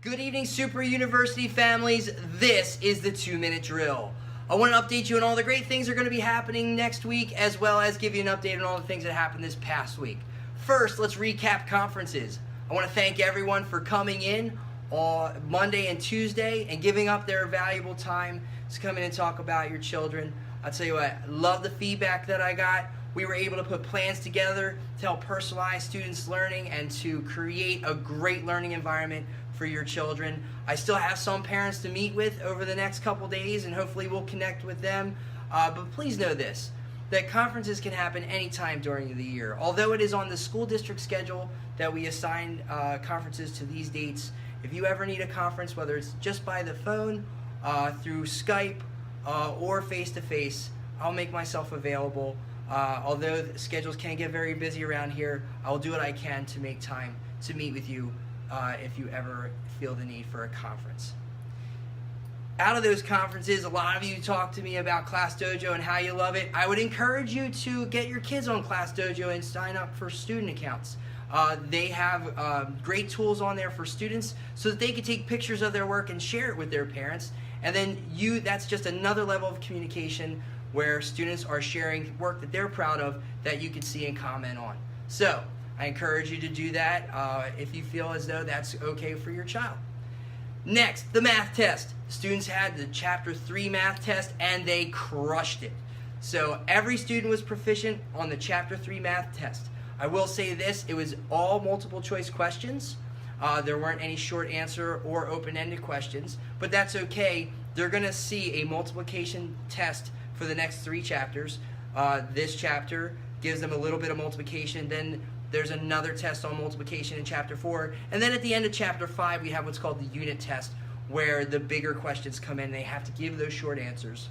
Good evening, Super University families. This is the 2-minute drill. I want to update you on all the great things that are going to be happening next week, as well as give you an update on all the things that happened this past week. First, let's recap conferences. I want to thank everyone for coming in on Monday and Tuesday and giving up their valuable time to come in and talk about your children. I'll tell you what, I love the feedback that I got. We were able to put plans together to help personalize students' learning and to create a great learning environment for your children. I still have some parents to meet with over the next couple days, and hopefully we'll connect with them. But please know this, that conferences can happen anytime during the year. Although it is on the school district schedule that we assign conferences to these dates, if you ever need a conference, whether it's just by the phone, through Skype, or face-to-face, I'll make myself available. Although the schedules can get very busy around here, I'll do what I can to make time to meet with you if you ever feel the need for a conference. Out of those conferences, a lot of you talk to me about ClassDojo and how you love it. I would encourage you to get your kids on ClassDojo and sign up for student accounts. They have great tools on there for students so that they can take pictures of their work and share it with their parents. And then that's just another level of communication where students are sharing work that they're proud of that you can see and comment on. So I encourage you to do that if you feel as though that's okay for your child. Next, the math test. Students had the Chapter 3 math test and they crushed it. So every student was proficient on the Chapter 3 math test. I will say this, it was all multiple choice questions. There weren't any short answer or open-ended questions, but that's okay. They're going to see a multiplication test for the next 3 chapters. This chapter gives them a little bit of multiplication, then there's another test on multiplication in Chapter 4, and then at the end of Chapter 5 we have what's called the unit test, where the bigger questions come in. They have to give those short answers,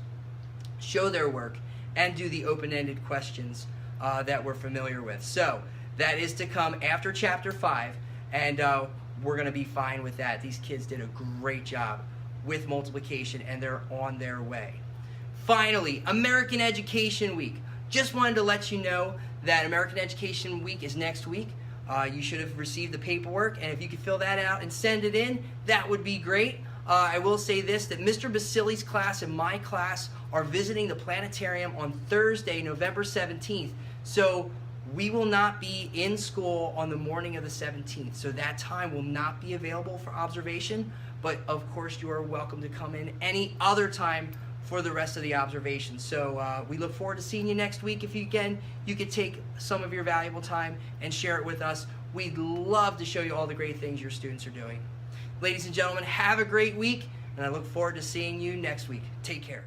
show their work, and do the open-ended questions that we're familiar with. So that is to come after Chapter 5, and we're going to be fine with that. These kids did a great job with multiplication, and they're on their way. Finally, American Education Week. Just wanted to let you know that American Education Week is next week. You should have received the paperwork, and if you could fill that out and send it in, that would be great. I will say this, that Mr. Basili's class and my class are visiting the planetarium on Thursday, November 17th. So we will not be in school on the morning of the 17th. So that time will not be available for observation, but of course you are welcome to come in any other time for the rest of the observations. So we look forward to seeing you next week. If you can, you could take some of your valuable time and share it with us. We'd love to show you all the great things your students are doing. Ladies and gentlemen, have a great week, and I look forward to seeing you next week. Take care.